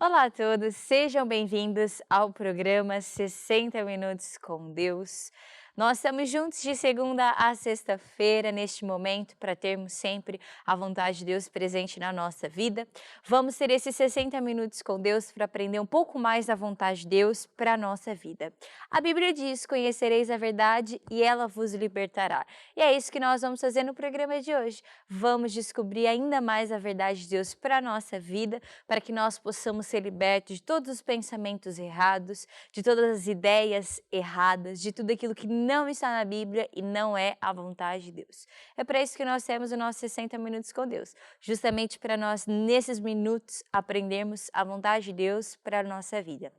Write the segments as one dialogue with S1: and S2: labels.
S1: Olá a todos, sejam bem-vindos ao programa 60 Minutos com Deus. Nós estamos juntos de segunda a sexta-feira, neste momento, para termos sempre a vontade de Deus presente na nossa vida. Vamos ter esses 60 minutos com Deus para aprender um pouco mais da vontade de Deus para a nossa vida. A Bíblia diz: Conhecereis a verdade e ela vos libertará. E é isso que nós vamos fazer no programa de hoje. Vamos descobrir ainda mais a verdade de Deus para a nossa vida, para que nós possamos ser libertos de todos os pensamentos errados, de todas as ideias erradas, de tudo aquilo que não está na Bíblia e não é a vontade de Deus. É para isso que nós temos os nossos 60 minutos com Deus, justamente para nós, nesses minutos, aprendermos a vontade de Deus para a nossa vida.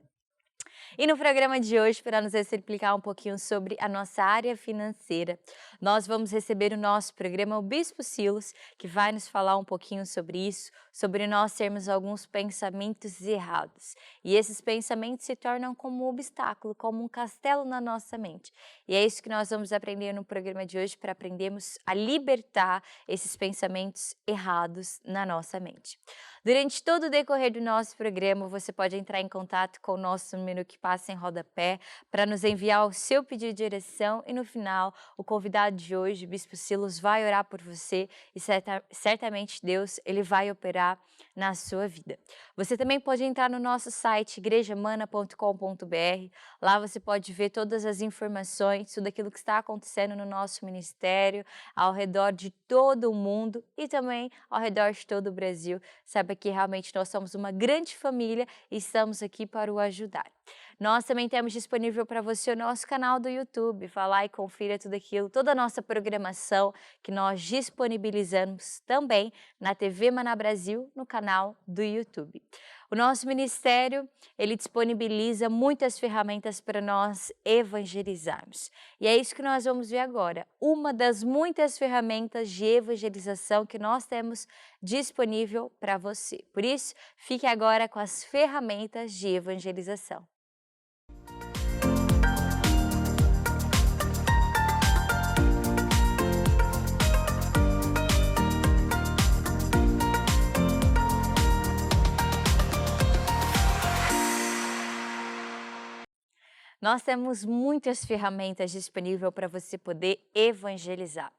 S1: E no programa de hoje, para nos explicar um pouquinho sobre a nossa área financeira, nós vamos receber o nosso programa, o Bispo Silos, que vai nos falar um pouquinho sobre isso, sobre nós termos alguns pensamentos errados. E esses pensamentos se tornam como um obstáculo, como um castelo na nossa mente. E é isso que nós vamos aprender no programa de hoje, para aprendermos a libertar esses pensamentos errados na nossa mente. Durante todo o decorrer do nosso programa, você pode entrar em contato com o nosso número que passa em rodapé para nos enviar o seu pedido de oração e no final, o convidado de hoje, o Bispo Silos, vai orar por você e certamente Deus ele vai operar na sua vida. Você também pode entrar no nosso site igrejamana.com.br. Lá você pode ver todas as informações, tudo aquilo que está acontecendo no nosso ministério, ao redor de todo o mundo e também ao redor de todo o Brasil. Saiba que realmente nós somos uma grande família e estamos aqui para o ajudar. Nós também temos disponível para você o nosso canal do YouTube. Vá lá e confira tudo aquilo, toda a nossa programação que nós disponibilizamos também na TV Maná Brasil, no canal do YouTube. O nosso ministério, ele disponibiliza muitas ferramentas para nós evangelizarmos. E é isso que nós vamos ver agora, uma das muitas ferramentas de evangelização que nós temos disponível para você. Por isso, fique agora com as ferramentas de evangelização. Nós temos muitas ferramentas disponíveis para você poder evangelizar.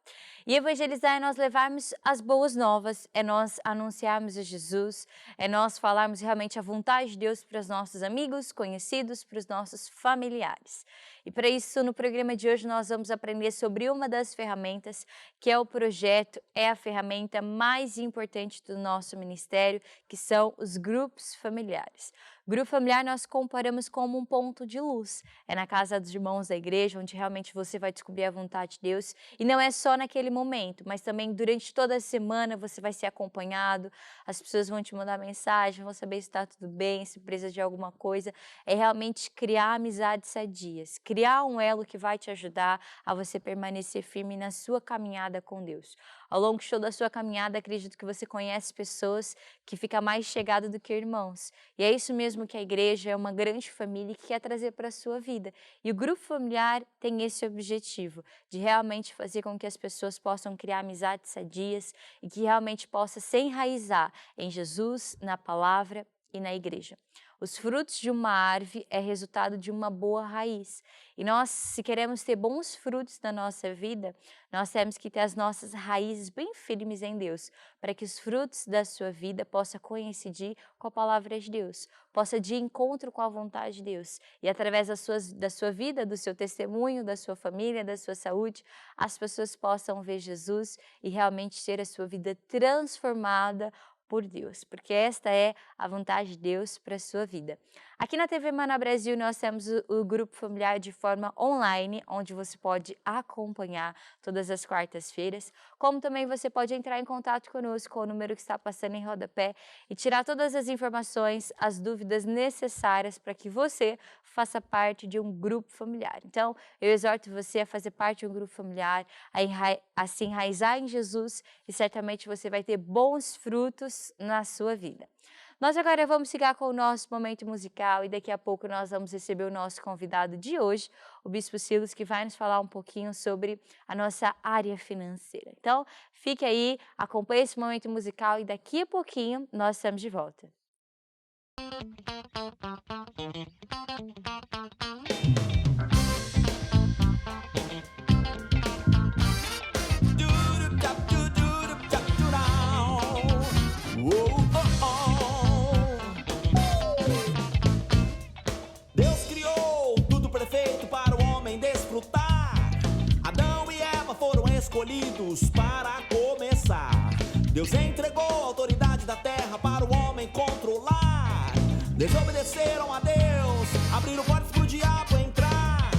S1: E evangelizar é nós levarmos as boas novas, é nós anunciarmos a Jesus, é nós falarmos realmente a vontade de Deus para os nossos amigos, conhecidos, para os nossos familiares. E para isso, no programa de hoje, nós vamos aprender sobre uma das ferramentas, que é o projeto, é a ferramenta mais importante do nosso ministério, que são os grupos familiares. Grupo familiar nós comparamos como um ponto de luz. É na casa dos irmãos da igreja onde realmente você vai descobrir a vontade de Deus. E não é só naquele momento, mas também durante toda a semana você vai ser acompanhado. As pessoas vão te mandar mensagem, vão saber se está tudo bem, se precisa de alguma coisa. É realmente criar amizades sadias, criar um elo que vai te ajudar a você permanecer firme na sua caminhada com Deus. Ao longo de toda a sua caminhada, acredito que você conhece pessoas que ficam mais chegadas do que irmãos. E é isso mesmo que a igreja é uma grande família que quer trazer para a sua vida. E o grupo familiar tem esse objetivo, de realmente fazer com que as pessoas possam criar amizades sadias e que realmente possa se enraizar em Jesus, na palavra e na igreja. Os frutos de uma árvore é resultado de uma boa raiz. E nós, se queremos ter bons frutos na nossa vida, nós temos que ter as nossas raízes bem firmes em Deus, para que os frutos da sua vida possam coincidir com a palavra de Deus, possa de encontro com a vontade de Deus. E através da sua vida, do seu testemunho, da sua família, da sua saúde, as pessoas possam ver Jesus e realmente ter a sua vida transformada por Deus, porque esta é a vontade de Deus para a sua vida. Aqui na TV Maná Brasil nós temos o grupo familiar de forma online, onde você pode acompanhar todas as quartas-feiras, como também você pode entrar em contato conosco com o número que está passando em rodapé e tirar todas as informações, as dúvidas necessárias para que você faça parte de um grupo familiar. Então, eu exorto você a fazer parte de um grupo familiar, a se enraizar em Jesus e certamente você vai ter bons frutos na sua vida. Nós agora vamos ficar com o nosso momento musical e daqui a pouco nós vamos receber o nosso convidado de hoje, o Bispo Silos, que vai nos falar um pouquinho sobre a nossa área financeira. Então, fique aí, acompanhe esse momento musical e daqui a pouquinho nós estamos de volta.
S2: Deus criou tudo perfeito para o homem desfrutar. Adão e Eva foram escolhidos para começar. Deus entregou a autoridade da terra para o homem controlar. Desobedeceram a Deus, abriram portas pro diabo entrar.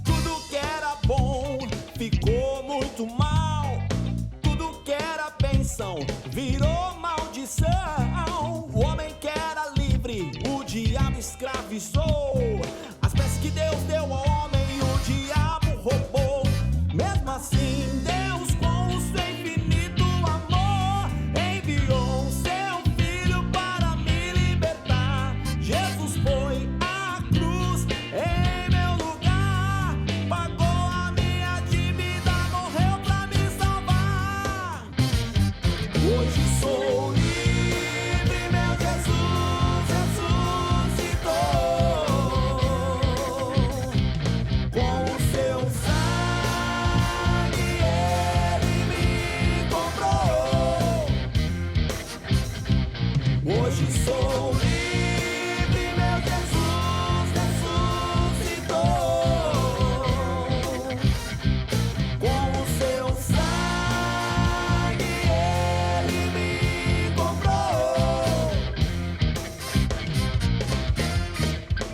S2: Tudo que era bom ficou muito mal. Tudo que era bênção virou maldição. O homem que era livre, o diabo escravizou. As peças que Deus deu ao homem, o diabo roubou. Mesmo assim, Deus, com o seu infinito amor, enviou seu filho para me libertar. Jesus foi à cruz em meu lugar, pagou a minha dívida, morreu pra me salvar. Hoje sou livre, meu Jesus ressuscitou. Com o seu sangue ele me comprou. Hoje sou livre, meu Jesus ressuscitou. Com o seu sangue ele me comprou.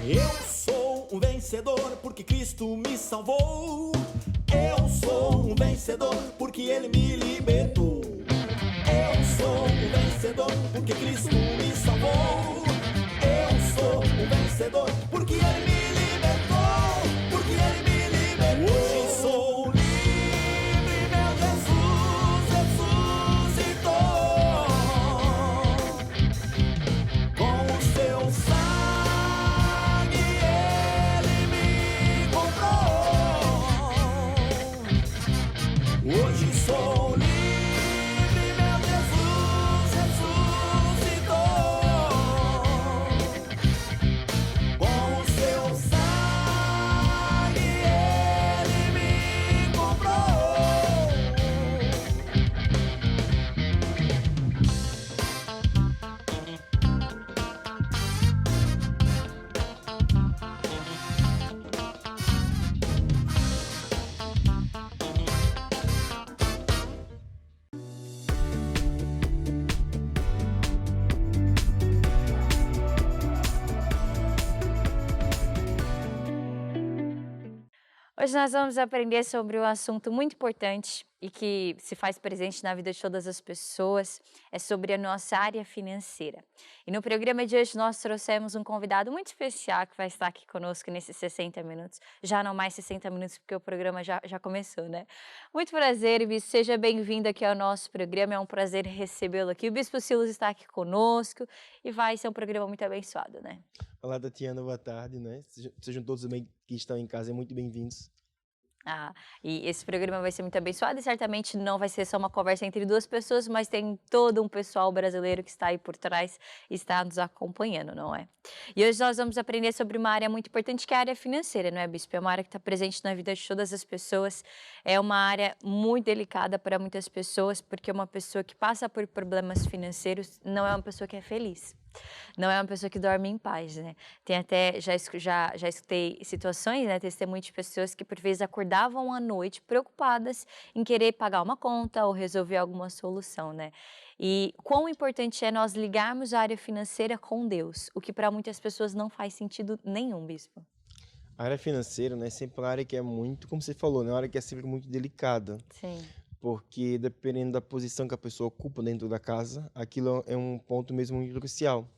S2: Eu sou um vencedor porque Cristo me salvou. Eu sou um vencedor porque Ele me libertou. Eu sou um vencedor porque Cristo me salvou. Eu sou um vencedor porque Ele me libertou. Porque Ele me libertou. Hoje sou livre, meu Jesus ressuscitou. Com o seu sangue ele me comprou. Hoje sou livre, meu Jesus ressuscitou. Com o seu sangue ele me comprou.
S1: Hoje nós vamos aprender sobre um assunto muito importante e que se faz presente na vida de todas as pessoas, é sobre a nossa área financeira. E no programa de hoje nós trouxemos um convidado muito especial que vai estar aqui conosco nesses 60 minutos, já não mais 60 minutos porque o programa já começou, né? Muito prazer, Bispo, seja bem-vindo aqui ao nosso programa, é um prazer recebê-lo aqui. O Bispo Silas está aqui conosco e vai ser um programa muito abençoado, né?
S3: Olá, Tatiana, boa tarde, né? Sejam todos também que estão em casa muito bem-vindos.
S1: E esse programa vai ser muito abençoado e certamente não vai ser só uma conversa entre duas pessoas, mas tem todo um pessoal brasileiro que está aí por trás e está nos acompanhando, não é? E hoje nós vamos aprender sobre uma área muito importante que é a área financeira, não é, Bispo? É uma área que está presente na vida de todas as pessoas, é uma área muito delicada para muitas pessoas, porque uma pessoa que passa por problemas financeiros não é uma pessoa que é feliz. Não é uma pessoa que dorme em paz, né? Tem até, já escutei situações, né, testemunho de pessoas que por vezes acordavam à noite preocupadas em querer pagar uma conta ou resolver alguma solução, né? E quão importante é nós ligarmos a área financeira com Deus, o que para muitas pessoas não faz sentido nenhum, Bispo.
S3: A área financeira, né, sempre uma área que é muito, como você falou, né, uma área que é sempre muito delicada,
S1: Sim,
S3: porque dependendo da posição que a pessoa ocupa dentro da casa, aquilo é um ponto mesmo muito crucial.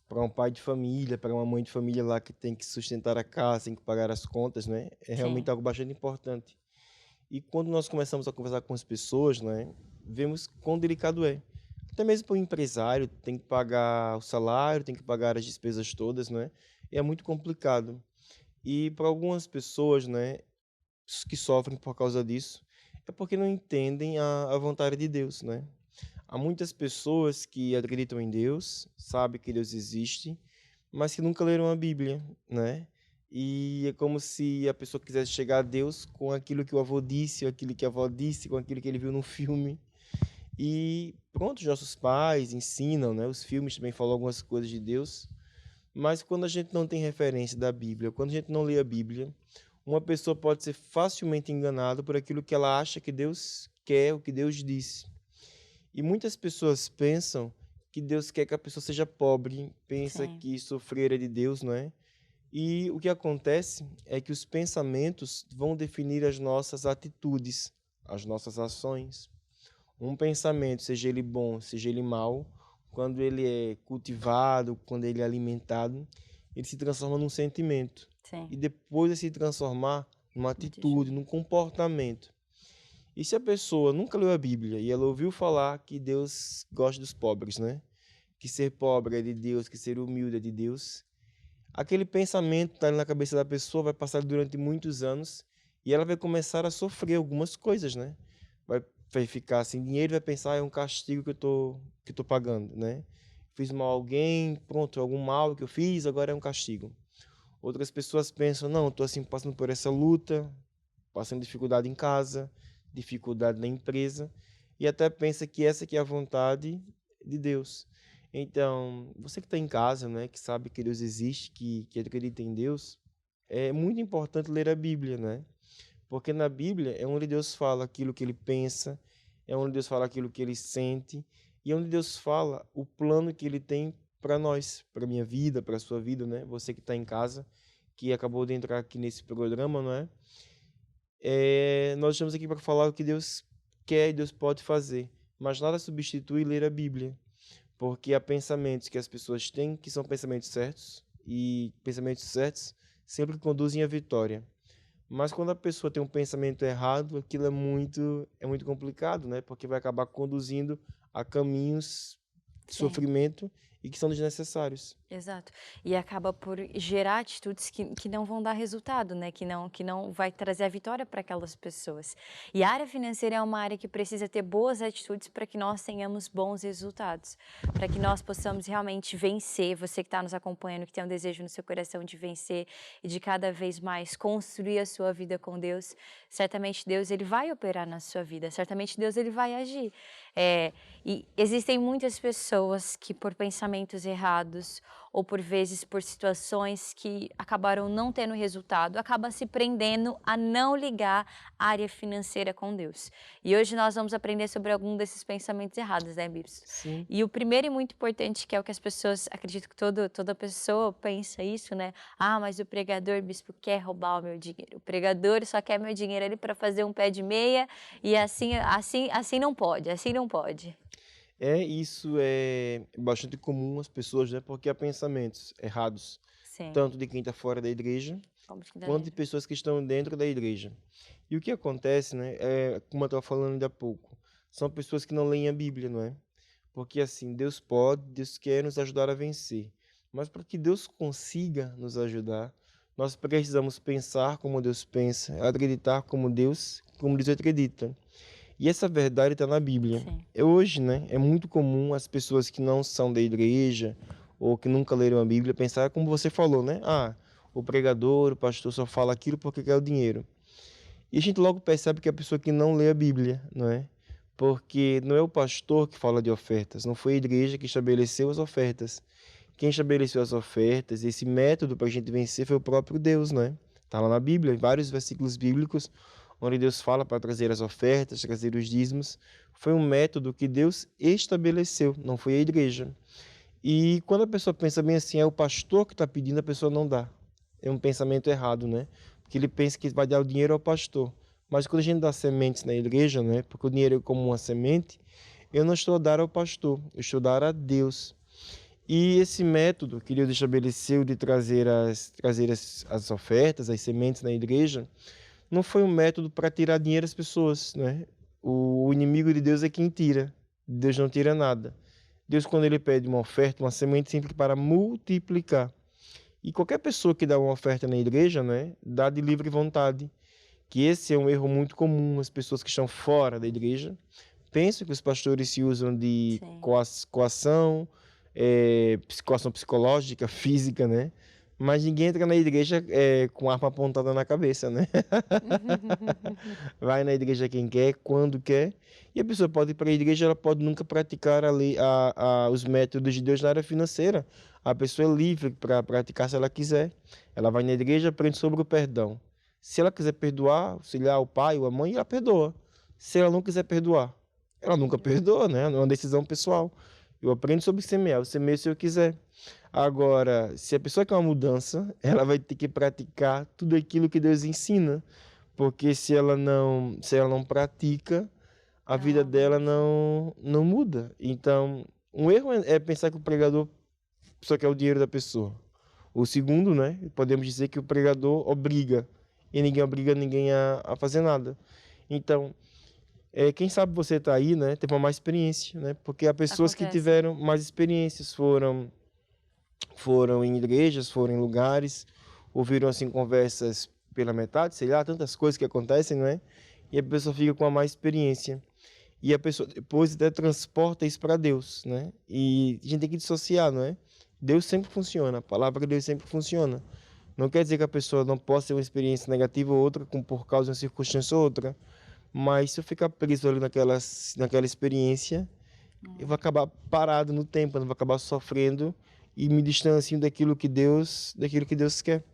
S3: Para um pai de família, para uma mãe de família lá que tem que sustentar a casa, tem que pagar as contas, né, é realmente
S1: sim,
S3: algo bastante importante. E quando nós começamos a conversar com as pessoas, né, vemos quão delicado é. Até mesmo para o empresário, tem que pagar o salário, tem que pagar as despesas todas, né? E é muito complicado. E para algumas pessoas, né, que sofrem por causa disso, é porque não entendem a vontade de Deus, né? Há muitas pessoas que acreditam em Deus, sabem que Deus existe, mas que nunca leram a Bíblia, né? E é como se a pessoa quisesse chegar a Deus com aquilo que o avô disse, aquilo que a avó disse, com aquilo que ele viu no filme. E pronto, os nossos pais ensinam, né? Os filmes também falam algumas coisas de Deus, mas quando a gente não tem referência da Bíblia, quando a gente não lê a Bíblia, uma pessoa pode ser facilmente enganada por aquilo que ela acha que Deus quer, o que Deus disse. E muitas pessoas pensam que Deus quer que a pessoa seja pobre, pensa
S1: Sim,
S3: que sofrer é de Deus, não é? E o que acontece é que os pensamentos vão definir as nossas atitudes, as nossas ações. Um pensamento, seja ele bom, seja ele mau, quando ele é cultivado, quando ele é alimentado, ele se transforma num sentimento.
S1: sim.
S3: E depois de se transformar numa atitude, num comportamento. E se a pessoa nunca leu a Bíblia e ela ouviu falar que Deus gosta dos pobres, né? Que ser pobre é de Deus, que ser humilde é de Deus, aquele pensamento está ali na cabeça da pessoa, vai passar durante muitos anos e ela vai começar a sofrer algumas coisas, né? Vai ficar sem dinheiro e vai pensar, é um castigo que eu tô pagando, né? Fiz mal a alguém, pronto, algum mal que eu fiz, agora é um castigo. Outras pessoas pensam, não, estou assim passando por essa luta, passando dificuldade em casa, dificuldade na empresa, e até pensa que essa aqui é a vontade de Deus. Então, você que está em casa, né, que sabe que Deus existe, que acredita em Deus, é muito importante ler a Bíblia, né? Porque na Bíblia é onde Deus fala aquilo que ele pensa, é onde Deus fala aquilo que ele sente, e é onde Deus fala o plano que ele tem para nós, para minha vida, para a sua vida, né? Você que está em casa, que acabou de entrar aqui nesse programa, não é? Nós estamos aqui para falar o que Deus quer e Deus pode fazer, mas nada substitui ler a Bíblia, porque há pensamentos que as pessoas têm que são pensamentos certos, e pensamentos certos sempre conduzem à vitória. Mas quando a pessoa tem um pensamento errado, aquilo é muito complicado, né? Porque vai acabar conduzindo a caminhos de
S1: Sim.
S3: sofrimento e que são desnecessários.
S1: Exato. E acaba por gerar atitudes que não vão dar resultado, né? Que não vai trazer a vitória para aquelas pessoas. E a área financeira é uma área que precisa ter boas atitudes para que nós tenhamos bons resultados, para que nós possamos realmente vencer. Você que está nos acompanhando, que tem um desejo no seu coração de vencer e de cada vez mais construir a sua vida com Deus, certamente Deus ele vai operar na sua vida, certamente Deus ele vai agir. E existem muitas pessoas que por pensamentos errados ou por vezes por situações que acabaram não tendo resultado, acaba se prendendo a não ligar a área financeira com Deus. E hoje nós vamos aprender sobre algum desses pensamentos errados, né, Bispo?
S3: Sim.
S1: E o primeiro e muito importante, que é o que as pessoas, acredito que toda pessoa pensa isso, né? Ah, mas o pregador, Bispo, quer roubar o meu dinheiro. O pregador só quer meu dinheiro ali para fazer um pé de meia e assim não pode, assim não pode.
S3: Isso é bastante comum às pessoas, né? Porque há pensamentos errados,
S1: Sim,
S3: tanto de quem está fora da igreja,
S1: como que dá
S3: quanto de
S1: dentro.
S3: pessoas que estão dentro da igreja. E o que acontece, né? Como eu estava falando ainda há pouco, são pessoas que não leem a Bíblia, não é? Porque assim, Deus quer nos ajudar a vencer. Mas para que Deus consiga nos ajudar, nós precisamos pensar como Deus pensa, acreditar como Deus acredita. E essa verdade está na Bíblia.
S1: Sim,
S3: Hoje, né, é muito comum as pessoas que não são da igreja ou que nunca leram a Bíblia pensar como você falou, né? Ah, o pregador, o pastor só fala aquilo porque quer o dinheiro. E a gente logo percebe que é a pessoa que não lê a Bíblia, não é? Porque não é o pastor que fala de ofertas, não foi a igreja que estabeleceu as ofertas. Quem estabeleceu as ofertas, esse método para a gente vencer foi o próprio Deus, né? Está lá na Bíblia, em vários versículos bíblicos, onde Deus fala para trazer as ofertas, trazer os dízimos. Foi um método que Deus estabeleceu, não foi a igreja. E quando a pessoa pensa bem assim, é o pastor que está pedindo, a pessoa não dá. É um pensamento errado, né? Porque ele pensa que vai dar o dinheiro ao pastor. Mas quando a gente dá sementes na igreja, né? Porque o dinheiro é como uma semente, eu não estou a dar ao pastor, eu estou a dar a Deus. E esse método que Deus estabeleceu de trazer as ofertas, as sementes na igreja, não foi um método para tirar dinheiro das pessoas, né? O inimigo de Deus é quem tira. Deus não tira nada. Deus, quando ele pede uma oferta, uma semente, sempre para multiplicar. E qualquer pessoa que dá uma oferta na igreja, né, dá de livre vontade. Que esse é um erro muito comum. As pessoas que estão fora da igreja pensam que os pastores se usam de
S1: sim.
S3: coação, situação psicológica, física, né? Mas ninguém entra na igreja com arma apontada na cabeça, né? Vai na igreja quem quer, quando quer. E a pessoa pode ir para a igreja, ela pode nunca praticar os métodos de Deus na área financeira. A pessoa é livre para praticar se ela quiser. Ela vai na igreja, aprende sobre o perdão. Se ela quiser perdoar, auxiliar o pai ou a mãe, ela perdoa. Se ela não quiser perdoar, ela nunca perdoa, né? É uma decisão pessoal. Eu aprendo sobre semear, eu semeio se eu quiser. Agora, se a pessoa quer uma mudança, ela vai ter que praticar tudo aquilo que Deus ensina. Porque se ela não pratica, a vida dela não muda. Então, um erro é pensar que o pregador só quer o dinheiro da pessoa. O segundo, né? Podemos dizer que o pregador obriga. E ninguém obriga ninguém a fazer nada. Então, quem sabe você está aí, né? Teve uma mais experiência, né? Porque há pessoas que tiveram mais experiências, foram em igrejas, foram em lugares, ouviram assim conversas pela metade, sei lá, tantas coisas que acontecem, não é? E a pessoa fica com a mais experiência. E a pessoa depois até transporta isso para Deus, né? E a gente tem que dissociar, não é? Deus sempre funciona, a palavra de Deus sempre funciona. Não quer dizer que a pessoa não possa ter uma experiência negativa ou outra por causa de uma circunstância ou outra. Mas se eu ficar preso ali naquela experiência, eu vou acabar parado no tempo, eu vou acabar sofrendo e me distancio daquilo que Deus quer.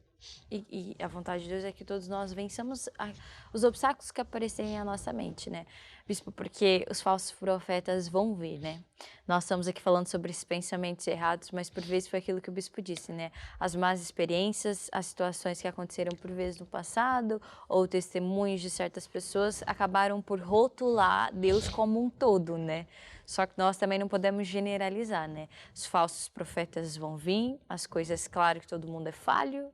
S1: E a vontade de Deus é que todos nós vençamos os obstáculos que aparecerem à nossa mente, né? Bispo, porque os falsos profetas vão vir, né? Nós estamos aqui falando sobre esses pensamentos errados, mas por vezes foi aquilo que o bispo disse, né? As más experiências, as situações que aconteceram por vezes no passado, ou testemunhos de certas pessoas, acabaram por rotular Deus como um todo, né? Só que nós também não podemos generalizar, né? Os falsos profetas vão vir, as coisas, claro que todo mundo é falho,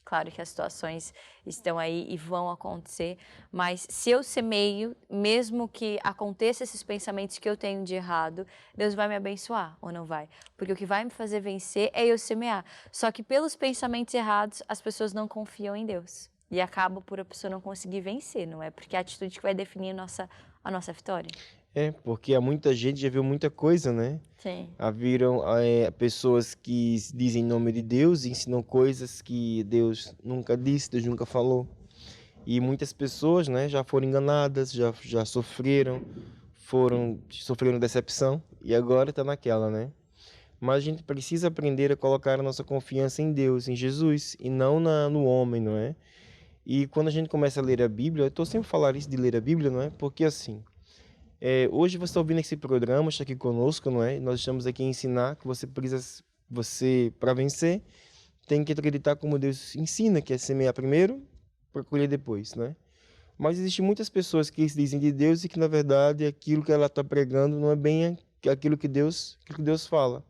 S1: claro que as situações estão aí e vão acontecer, mas se eu semeio, mesmo que aconteça esses pensamentos que eu tenho de errado, Deus vai me abençoar ou não vai? Porque o que vai me fazer vencer é eu semear. Só que pelos pensamentos errados, as pessoas não confiam em Deus. E acaba por a pessoa não conseguir vencer, não é? Porque é a atitude que vai definir a nossa vitória.
S3: Porque há muita gente, já viu muita coisa, né?
S1: Sim.
S3: Haviam pessoas que dizem em nome de Deus e ensinam coisas que Deus nunca disse, Deus nunca falou. E muitas pessoas, né, já foram enganadas, já sofreram decepção e agora está naquela, né? Mas a gente precisa aprender a colocar a nossa confiança em Deus, em Jesus, e não no homem, não é? E quando a gente começa a ler a Bíblia, eu estou sempre falando isso de ler a Bíblia, não é? Porque assim, hoje você está ouvindo esse programa, está aqui conosco, não é? Nós estamos aqui a ensinar que você para vencer, tem que acreditar como Deus ensina, que é semear primeiro para colher depois, né? Mas existem muitas pessoas que se dizem de Deus e que na verdade aquilo que ela está pregando não é bem aquilo que Deus fala.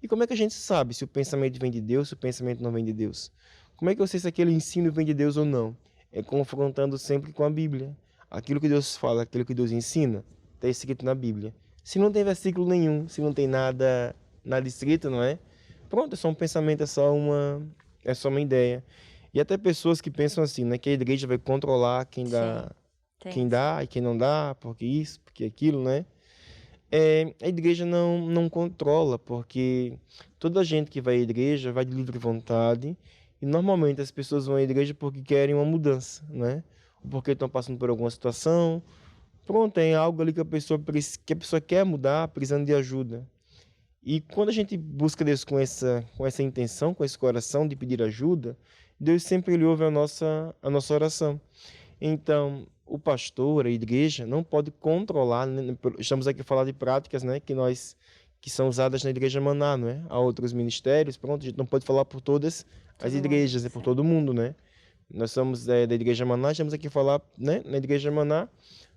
S3: E como é que a gente sabe se o pensamento vem de Deus, se o pensamento não vem de Deus? Como é que eu sei se aquele ensino vem de Deus ou não? É confrontando sempre com a Bíblia. Aquilo que Deus fala, aquilo que Deus ensina, está escrito na Bíblia. Se não tem versículo nenhum, se não tem nada escrito, não é? Pronto, é só um pensamento, é só uma ideia. E até pessoas que pensam assim, né? Que a igreja vai controlar quem dá e quem não dá, porque isso, porque aquilo, né? A igreja não controla, porque toda gente que vai à igreja vai de livre vontade, e normalmente as pessoas vão à igreja porque querem uma mudança, né? Ou porque estão passando por alguma situação. Pronto, tem algo ali que a pessoa quer mudar, precisando de ajuda. E quando a gente busca Deus com essa intenção, com esse coração de pedir ajuda, Deus sempre ouve a nossa oração. Então, o pastor, a igreja, não pode controlar, né? Estamos aqui a falar de práticas, né, que são usadas na igreja Maná, não é? Há outros ministérios, pronto, a gente não pode falar por todas as igrejas, é por todo mundo, né? Nós somos da igreja Maná, estamos aqui a falar, né, na igreja Maná.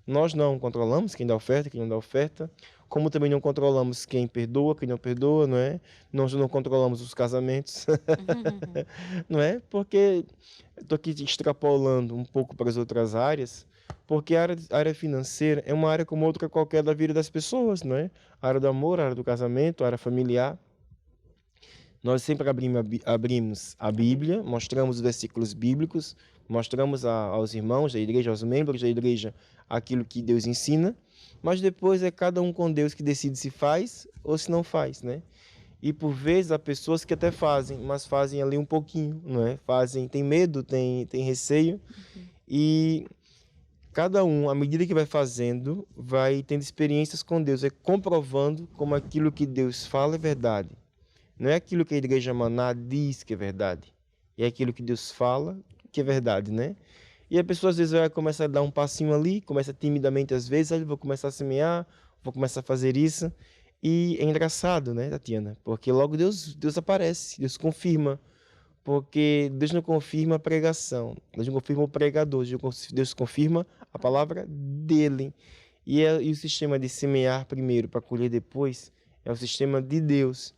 S3: Nós não controlamos quem dá oferta, quem não dá oferta, como também não controlamos quem perdoa, quem não perdoa, não é? Nós não controlamos os casamentos, não é? Porque estou aqui extrapolando um pouco para as outras áreas, porque a área financeira é uma área como outra qualquer da vida das pessoas, não é? A área do amor, a área do casamento, a área familiar. Nós sempre abrimos a Bíblia, mostramos os versículos bíblicos, mostramos aos irmãos da igreja, aos membros da igreja, aquilo que Deus ensina, mas depois é cada um com Deus que decide se faz ou se não faz, né? E por vezes há pessoas que até fazem, mas fazem ali um pouquinho, não é? Tem medo, tem receio. E cada um, à medida que vai fazendo, vai tendo experiências com Deus, comprovando como aquilo que Deus fala é verdade. Não é aquilo que a Igreja Maná diz que é verdade, é aquilo que Deus fala que é verdade, né? E a pessoa às vezes vai começar a dar um passinho ali, começa timidamente às vezes, aí vou começar a semear, vou começar a fazer isso. E é engraçado, né, Tatiana? Porque logo Deus aparece, Deus confirma. Porque Deus não confirma a pregação, Deus não confirma o pregador, Deus confirma a palavra dele. E o sistema de semear primeiro para colher depois é o sistema de Deus.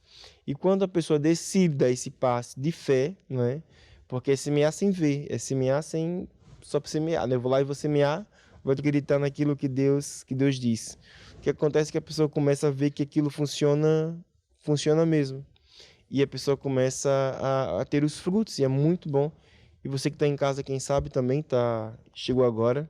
S3: E quando a pessoa decide dar esse passo de fé, não é? Porque é semear sem ver, é semear sem só para semear, né? Eu vou lá e vou semear, vou acreditar naquilo que Deus diz. O que acontece é que a pessoa começa a ver que aquilo funciona mesmo. E a pessoa começa a ter os frutos, e é muito bom. E você que está em casa, quem sabe também chegou agora.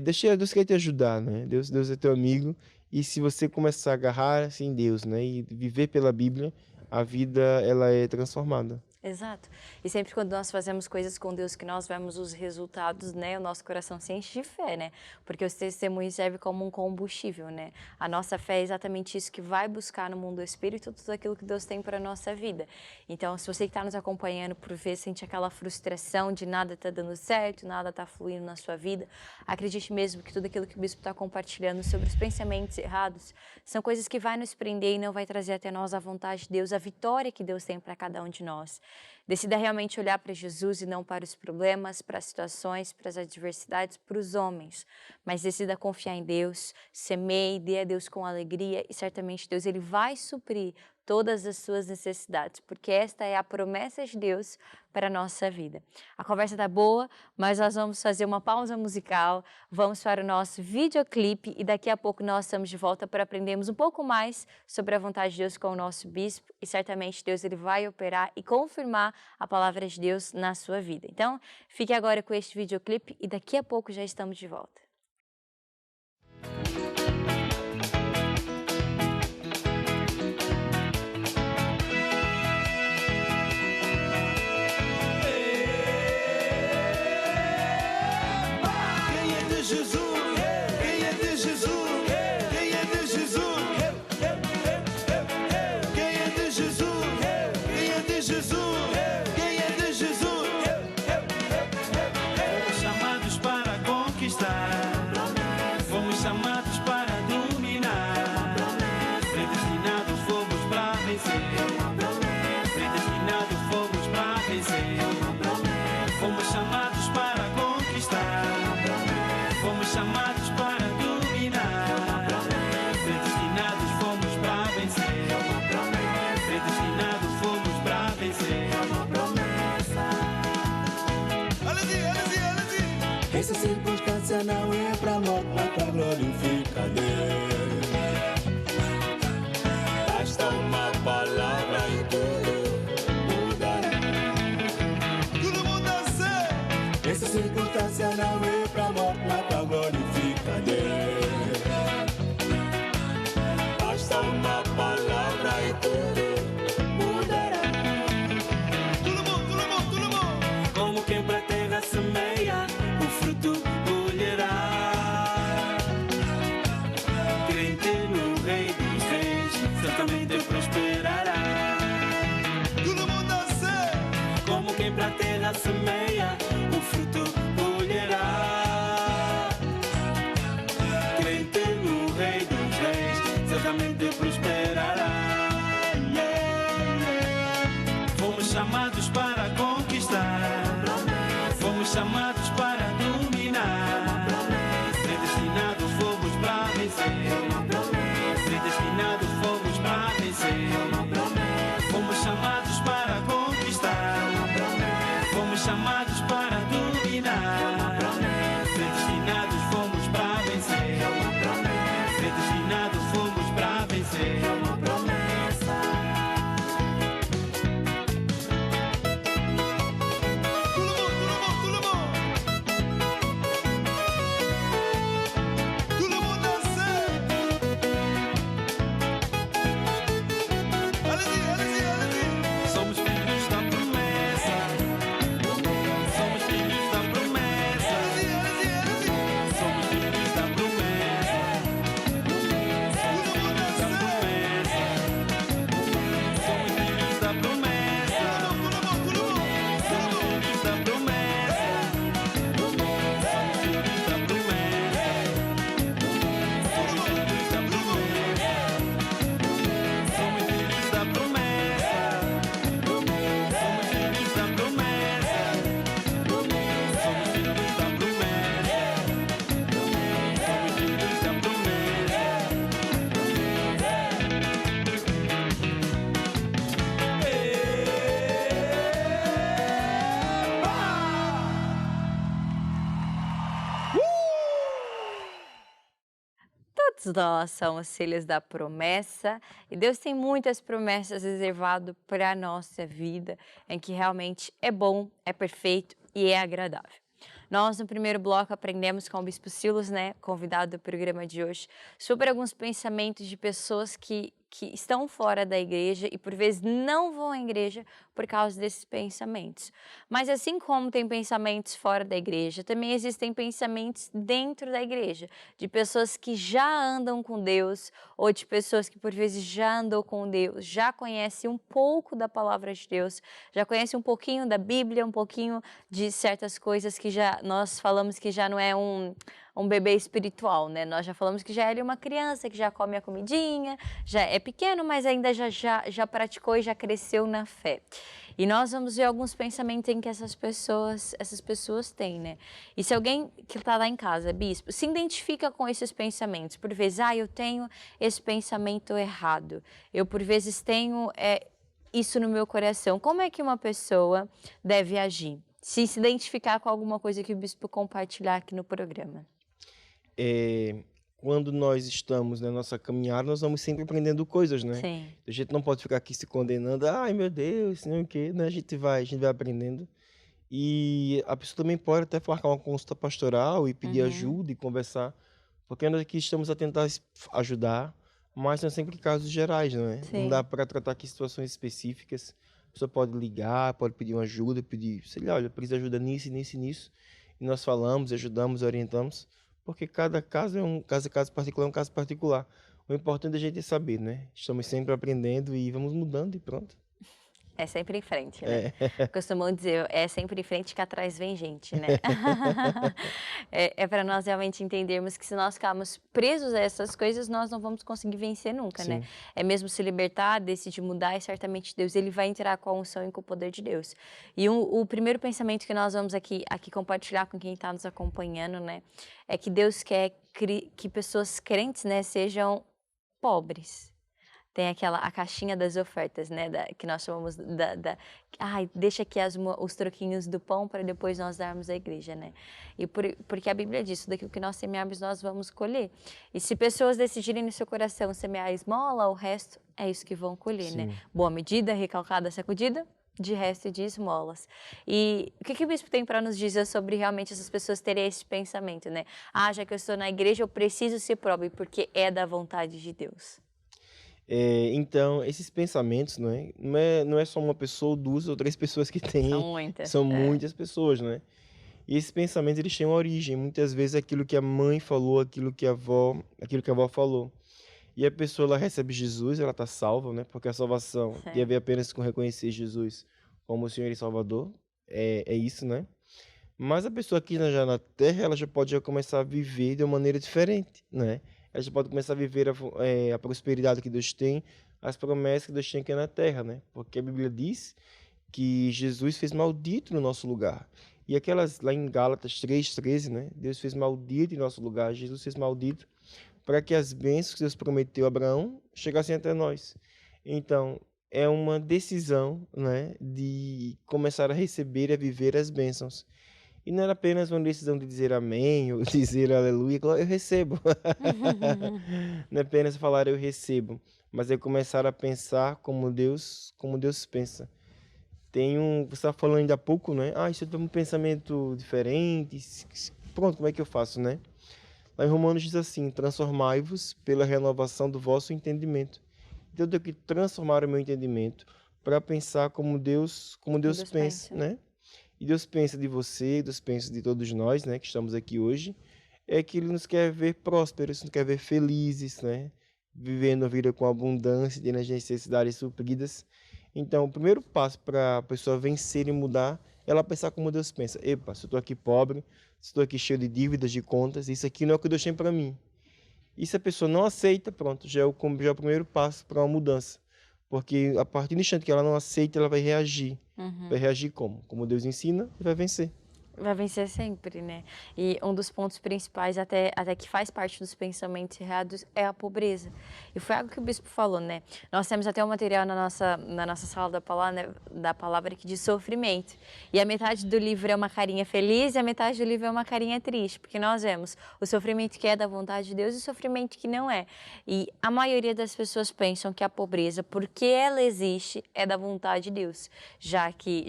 S3: Deus quer te ajudar, né? Deus é teu amigo. E se você começar a agarrar-se em Deus, né, e viver pela Bíblia, a vida ela é transformada.
S1: Exato. E sempre quando nós fazemos coisas com Deus que nós vemos os resultados, né, o nosso coração se enche de fé, né? Porque os testemunhos servem como um combustível, né? A nossa fé é exatamente isso que vai buscar no mundo do Espírito tudo aquilo que Deus tem para a nossa vida. Então, se você que está nos acompanhando por vezes sente aquela frustração de nada está dando certo, nada está fluindo na sua vida, acredite mesmo que tudo aquilo que o bispo está compartilhando sobre os pensamentos errados são coisas que vai nos prender e não vai trazer até nós a vontade de Deus, a vitória que Deus tem para cada um de nós. Decida realmente olhar para Jesus e não para os problemas, para as situações, para as adversidades, para os homens. Mas decida confiar em Deus, semeie, dê a Deus com alegria e certamente Deus ele vai suprir todas as suas necessidades, porque esta é a promessa de Deus para a nossa vida. A conversa está boa, mas nós vamos fazer uma pausa musical, vamos para o nosso videoclipe e daqui a pouco nós estamos de volta para aprendermos um pouco mais sobre a vontade de Deus com o nosso bispo e certamente Deus ele vai operar e confirmar a palavra de Deus na sua vida. Então, fique agora com este videoclipe e daqui a pouco já estamos de volta.
S2: Essa circunstância não é pra morte, mas pra glorificar Deus. Basta uma palavra e tudo mudará. Tudo muda. Essa circunstância não é pra morte, mas pra glorificar Deus. Basta uma palavra e tudo mudará. Tudo bom. Como quem pra terra semeia, o fruto colherá. Crente no Rei dos Reis, certamente prosperará. Tudo muda. Como quem pra terra semeia, o fruto colherá. Crente no Rei dos Reis, certamente prosperará. Fomos chamados para conquistar, fomos chamados para dominar. Predestinados fomos para vencer. Predestinados fomos para vencer. Fomos chamados para conquistar, fomos chamados para dominar. Predestinados fomos para vencer. Predestinados fomos para vencer.
S1: nós somos filhos da promessa e Deus tem muitas promessas reservadas para a nossa vida, em que realmente é bom, é perfeito e é agradável. Nós, no primeiro bloco, aprendemos com o Bispo Silas, né, convidado do programa de hoje, sobre alguns pensamentos de pessoas que estão fora da igreja e, por vezes, não vão à igreja por causa desses pensamentos. Mas, assim como tem pensamentos fora da igreja, também existem pensamentos dentro da igreja, de pessoas que já andam com Deus ou de pessoas que, por vezes, já andou com Deus, já conhecem um pouco da palavra de Deus, já conhecem um pouquinho da Bíblia, um pouquinho de certas coisas que já nós falamos que já não é um bebê espiritual, né? Nós já falamos que já é uma criança que já come a comidinha, já é pequeno, mas ainda já praticou e já cresceu na fé. E nós vamos ver alguns pensamentos em que essas pessoas têm, né? E se alguém que está lá em casa, bispo, se identifica com esses pensamentos, por vezes, eu tenho esse pensamento errado, eu por vezes tenho isso no meu coração, como é que uma pessoa deve agir? Se identificar com alguma coisa que o bispo compartilhar aqui no programa.
S3: Quando nós estamos na nossa caminhada, nós vamos sempre aprendendo coisas, né?
S1: Sim.
S3: A gente não pode ficar aqui se condenando, ai meu Deus, não sei o quê, né? A gente vai aprendendo. E a pessoa também pode até marcar uma consulta pastoral e pedir ajuda e conversar, porque nós aqui estamos a tentar ajudar, mas são sempre casos gerais, não é?
S1: Sim.
S3: Não dá para tratar aqui situações específicas. A pessoa pode ligar, pode pedir uma ajuda, sei lá, olha, precisa de ajuda nisso, nisso e nisso. E nós falamos, ajudamos, orientamos, porque cada caso caso particular é um caso particular. O importante é a gente saber, né? Estamos sempre aprendendo e vamos mudando e pronto.
S1: É sempre em frente, né? Costumam dizer, é sempre em frente que atrás vem gente, né? É para nós realmente entendermos que se nós ficarmos presos a essas coisas, nós não vamos conseguir vencer nunca,
S3: Sim.
S1: né? É mesmo se libertar, decidir mudar, e certamente Deus, ele vai entrar com a unção e com o poder de Deus. E o primeiro pensamento que nós vamos aqui compartilhar com quem está nos acompanhando, né? É que Deus quer que pessoas crentes, né, sejam pobres. Tem a caixinha das ofertas, né, que nós chamamos deixa aqui os troquinhos do pão para depois nós darmos à igreja, né? E porque a Bíblia diz, daquilo que nós semearmos nós vamos colher. E se pessoas decidirem no seu coração semear esmola, o resto é isso que vão colher,
S3: Sim.
S1: né? Boa medida, recalcada, sacudida, de resto de esmolas. E o que o bispo tem para nos dizer sobre realmente essas pessoas terem esse pensamento, né? Já que eu estou na igreja, eu preciso ser pobre porque é da vontade de Deus.
S3: Então, esses pensamentos, não é só uma pessoa, ou 2 ou 3 pessoas que têm,
S1: São muitas.
S3: são muitas pessoas, né? E esses pensamentos, eles têm uma origem, muitas vezes aquilo que a mãe falou, aquilo que a avó falou. E a pessoa, ela recebe Jesus, ela está salva, né? Porque a salvação tem a ver apenas com reconhecer Jesus como o Senhor e Salvador, é isso, né? Mas a pessoa aqui já na Terra, ela já pode começar a viver de uma maneira diferente, né? Ela já pode começar a viver a prosperidade que Deus tem, as promessas que Deus tem aqui na Terra, né? Porque a Bíblia diz que Jesus fez maldito no nosso lugar. E aquelas lá em Gálatas 3:13, né? Deus fez maldito em nosso lugar, Jesus fez maldito para que as bênçãos que Deus prometeu a Abraão chegassem até nós. Então, é uma decisão, né, de começar a receber e a viver as bênçãos. E não era apenas uma decisão de dizer amém ou dizer aleluia, eu recebo. Não é apenas falar eu recebo, mas é começar a pensar como Deus pensa. Você estava falando ainda há pouco, né? Isso é um pensamento diferente. Pronto, como é que eu faço, né? Lá em Romanos diz assim, transformai-vos pela renovação do vosso entendimento. Então eu tenho que transformar o meu entendimento para pensar como Deus pensa, né? E Deus pensa de você, Deus pensa de todos nós, né, que estamos aqui hoje, é que Ele nos quer ver prósperos, nos quer ver felizes, né, vivendo a vida com abundância, tendo as necessidades supridas. Então, o primeiro passo para a pessoa vencer e mudar é ela pensar como Deus pensa. Epa, se eu estou aqui pobre, se estou aqui cheio de dívidas, de contas, isso aqui não é o que Deus tem para mim. E se a pessoa não aceita, pronto, já é o primeiro passo para uma mudança. Porque a partir do instante que ela não aceita, ela vai reagir. Vai reagir como? Como Deus ensina e vai vencer.
S1: Vai vencer sempre, né? E um dos pontos principais, até que faz parte dos pensamentos errados, é a pobreza. E foi algo que o bispo falou, né? Nós temos até um material na nossa sala da palavra que diz sofrimento. E a metade do livro é uma carinha feliz e a metade do livro é uma carinha triste, porque nós vemos o sofrimento que é da vontade de Deus e o sofrimento que não é. E a maioria das pessoas pensam que a pobreza, porque ela existe, é da vontade de Deus. Já que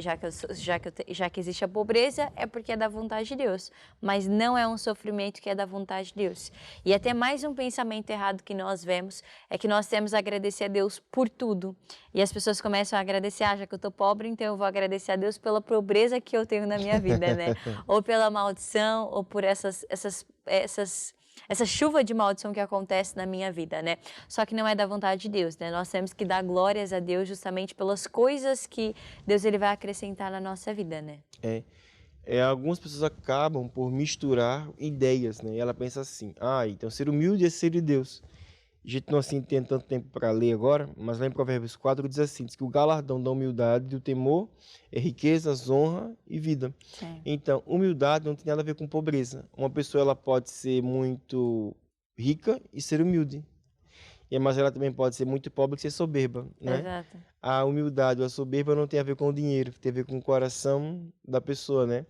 S1: existe a pobreza, é porque é da vontade de Deus, mas não é um sofrimento que é da vontade de Deus. E até mais um pensamento errado que nós vemos é que nós temos a agradecer a Deus por tudo. E as pessoas começam a agradecer, já que eu estou pobre, então eu vou agradecer a Deus pela pobreza que eu tenho na minha vida, né? Ou pela maldição, ou por essa chuva de maldição que acontece na minha vida, né? Só que não é da vontade de Deus, né? Nós temos que dar glórias a Deus justamente pelas coisas que Deus ele vai acrescentar na nossa vida, né?
S3: Algumas pessoas acabam por misturar ideias, né? E ela pensa assim, então ser humilde é ser de Deus. A gente não assim tem tanto tempo para ler agora, mas lá em Provérbios 4 diz assim, diz que o galardão da humildade e do temor é riquezas, honra e vida.
S1: Sim.
S3: Então, humildade não tem nada a ver com pobreza. Uma pessoa ela pode ser muito rica e ser humilde. Mas ela também pode ser muito pobre e ser soberba, né?
S1: Exato.
S3: A humildade ou a soberba não tem a ver com o dinheiro, tem a ver com o coração da pessoa, né?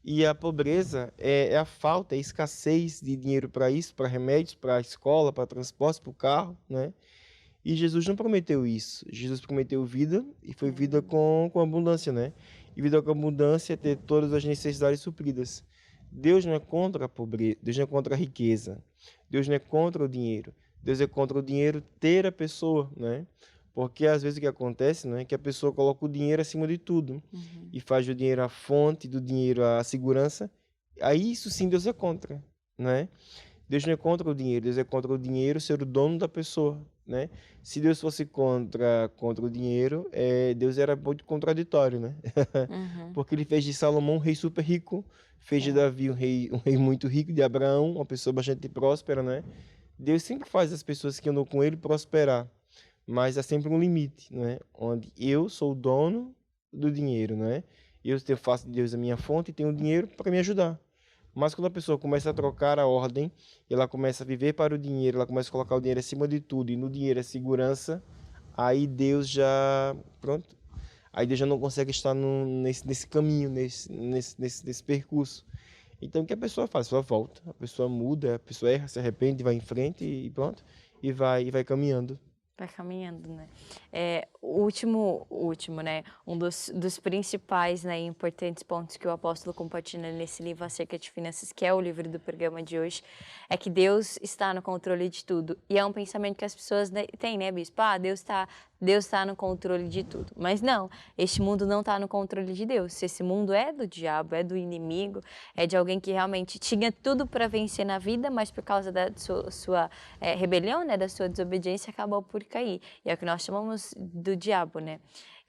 S3: E a pobreza é a falta, é a escassez de dinheiro para isso, para remédios, para a escola, para transporte, para o carro, né? E Jesus não prometeu isso. Jesus prometeu vida e foi vida com abundância, né? E vida com abundância é ter todas as necessidades supridas. Deus não é contra a pobreza, Deus não é contra a riqueza, Deus não é contra o dinheiro. Deus é contra o dinheiro ter a pessoa, né? Porque às vezes o que acontece, né, é que a pessoa coloca o dinheiro acima de tudo e faz do dinheiro a fonte, do dinheiro a segurança. Aí isso sim Deus é contra, né? Deus não é contra o dinheiro, Deus é contra o dinheiro ser o dono da pessoa, né? Se Deus fosse contra o dinheiro, Deus era muito contraditório, né? Porque ele fez de Salomão um rei super rico, fez de Davi um rei muito rico, de Abraão uma pessoa bastante próspera, né? Deus sempre faz as pessoas que andam com ele prosperar, mas há sempre um limite, né? Onde eu sou o dono do dinheiro, né? Eu faço de Deus a minha fonte e tenho dinheiro para me ajudar. Mas quando a pessoa começa a trocar a ordem, ela começa a viver para o dinheiro, ela começa a colocar o dinheiro acima de tudo, e no dinheiro é segurança, aí Deus já, pronto, aí Deus já não consegue estar nesse caminho, nesse percurso. Então o que a pessoa faz? A pessoa volta, a pessoa muda, a pessoa erra, se arrepende, vai em frente e pronto, e vai caminhando.
S1: Vai caminhando, né? O último, né? Um dos principais, né, e importantes pontos que o apóstolo compartilha nesse livro acerca de finanças, que é o livro do programa de hoje, é que Deus está no controle de tudo. E é um pensamento que as pessoas têm, né, bispo? Deus está no controle de tudo. Mas não, este mundo não está no controle de Deus. Esse mundo é do diabo, é do inimigo, é de alguém que realmente tinha tudo para vencer na vida, mas por causa da sua rebelião, né, da sua desobediência, acabou por cair. E é o que nós chamamos do diabo, né?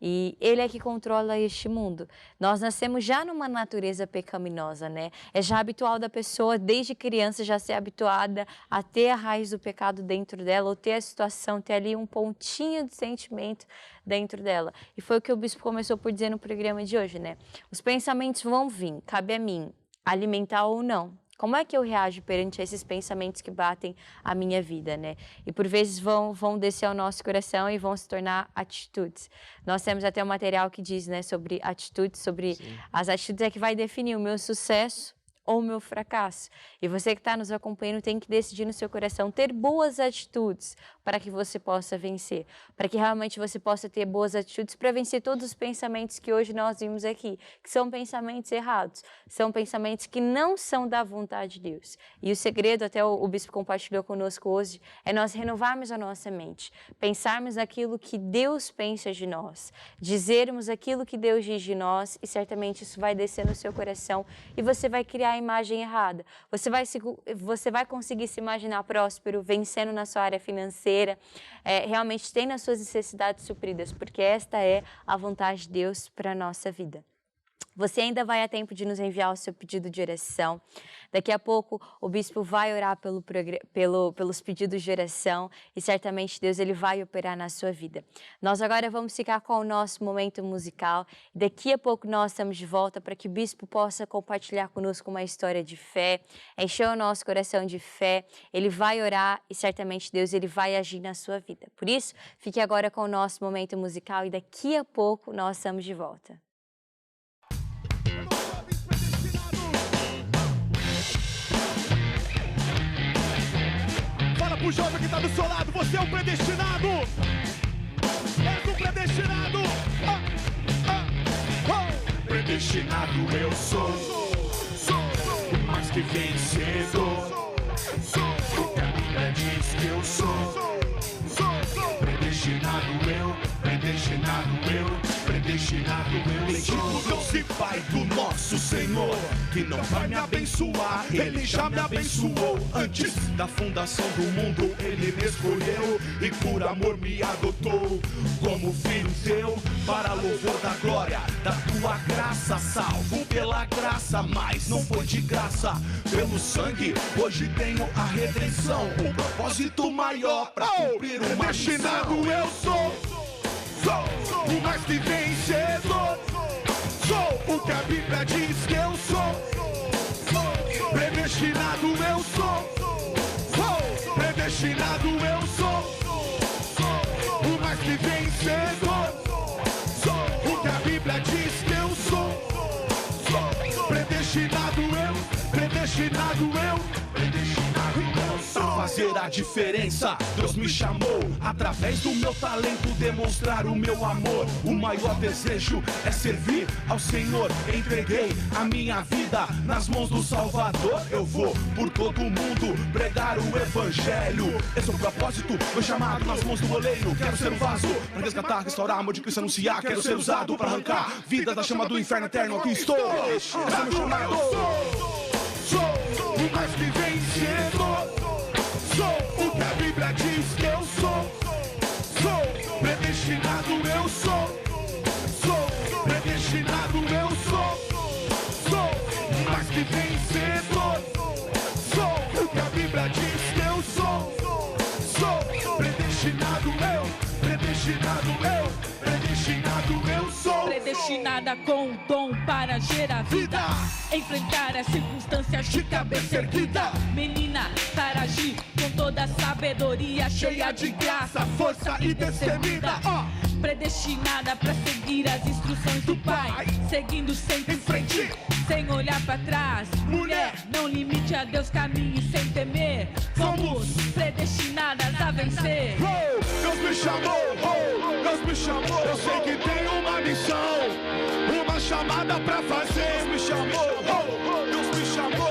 S1: E ele é que controla este mundo. Nós nascemos já numa natureza pecaminosa, né? É já habitual da pessoa, desde criança, já ser habituada a ter a raiz do pecado dentro dela, ou ter a situação, ter ali um pontinho de sentimento dentro dela. E foi o que o bispo começou por dizer no programa de hoje, né? Os pensamentos vão vir, cabe a mim alimentar ou não. Como é que eu reajo perante esses pensamentos que batem a minha vida, né? E por vezes vão descer ao nosso coração e vão se tornar atitudes. Nós temos até um material que diz, né, sobre atitudes, sobre as atitudes é que vai definir o meu sucesso ou o meu fracasso. E você que está nos acompanhando tem que decidir no seu coração ter boas atitudes para que você possa vencer, para que realmente você possa ter boas atitudes para vencer todos os pensamentos que hoje nós vimos aqui, que são pensamentos errados, são pensamentos que não são da vontade de Deus. E o segredo, até o bispo compartilhou conosco hoje, é nós renovarmos a nossa mente, pensarmos aquilo que Deus pensa de nós, dizermos aquilo que Deus diz de nós, e certamente isso vai descer no seu coração e você vai criar a imagem errada. Você vai conseguir se imaginar próspero, vencendo na sua área financeira, realmente tendo as suas necessidades supridas, porque esta é a vontade de Deus para a nossa vida. Você ainda vai a tempo de nos enviar o seu pedido de oração. Daqui a pouco o bispo vai orar pelos pedidos de oração e certamente Deus ele vai operar na sua vida. Nós agora vamos ficar com o nosso momento musical. Daqui a pouco nós estamos de volta para que o bispo possa compartilhar conosco uma história de fé, encher o nosso coração de fé. Ele vai orar e certamente Deus ele vai agir na sua vida. Por isso, fique agora com o nosso momento musical e daqui a pouco nós estamos de volta.
S4: Pro jovem que tá do seu lado, você é um predestinado. És um predestinado. Predestinado eu sou. Sou mais que vencedor. Porque a Bíblia diz que eu sou. Predestinado eu, predestinado eu. Predestinado eu sou. Deus e Pai do nosso Senhor, que não vai me abençoar, Ele já me abençoou. Antes da fundação do mundo, Ele me escolheu e por amor me adotou como filho teu, para louvor da glória da tua graça. Salvo pela graça, mas não foi de graça. Pelo sangue, hoje tenho a redenção, um propósito maior para cumprir uma predestinado missão. Eu sou o mais que vencedor. Sou o que a Bíblia diz que eu sou. Predestinado eu sou. Predestinado eu sou. O mais que vencedor. Sou o que a Bíblia diz que eu sou. Predestinado eu. Predestinado eu. Pra fazer a diferença, Deus me chamou. Através do meu talento demonstrar o meu amor. O maior desejo é servir ao Senhor. Entreguei a minha vida nas mãos do Salvador. Eu vou por todo mundo pregar o Evangelho. Esse é o propósito, meu chamado nas mãos do oleiro. Quero ser um vaso para resgatar, restaurar, amor de Cristo anunciar. Quero ser usado para arrancar vida da chama do inferno eterno. Aqui estou, esse é meu chamado. Sou o mais que vencedor. Sou o que a Bíblia diz que eu sou. Sou predestinado eu sou. Sou predestinado eu sou. Sou mais que vencedor. Sou o que a Bíblia diz que eu sou. Sou predestinado eu. Predestinado eu. Predestinado eu sou.
S5: Predestinada com o dom para gerar vida. Enfrentar as circunstâncias de cabeça erguida. Menina para agir com toda a sabedoria, cheia de graça, força e destemida. Predestinada para seguir as instruções do Pai, seguindo sempre em frente, sem olhar para trás. Mulher, não limite a Deus, caminhe sem temer. Somos predestinadas a vencer.
S4: Deus me chamou, Deus me chamou. Eu sei que tem uma missão, uma chamada pra fazer. Deus me chamou, Deus me chamou.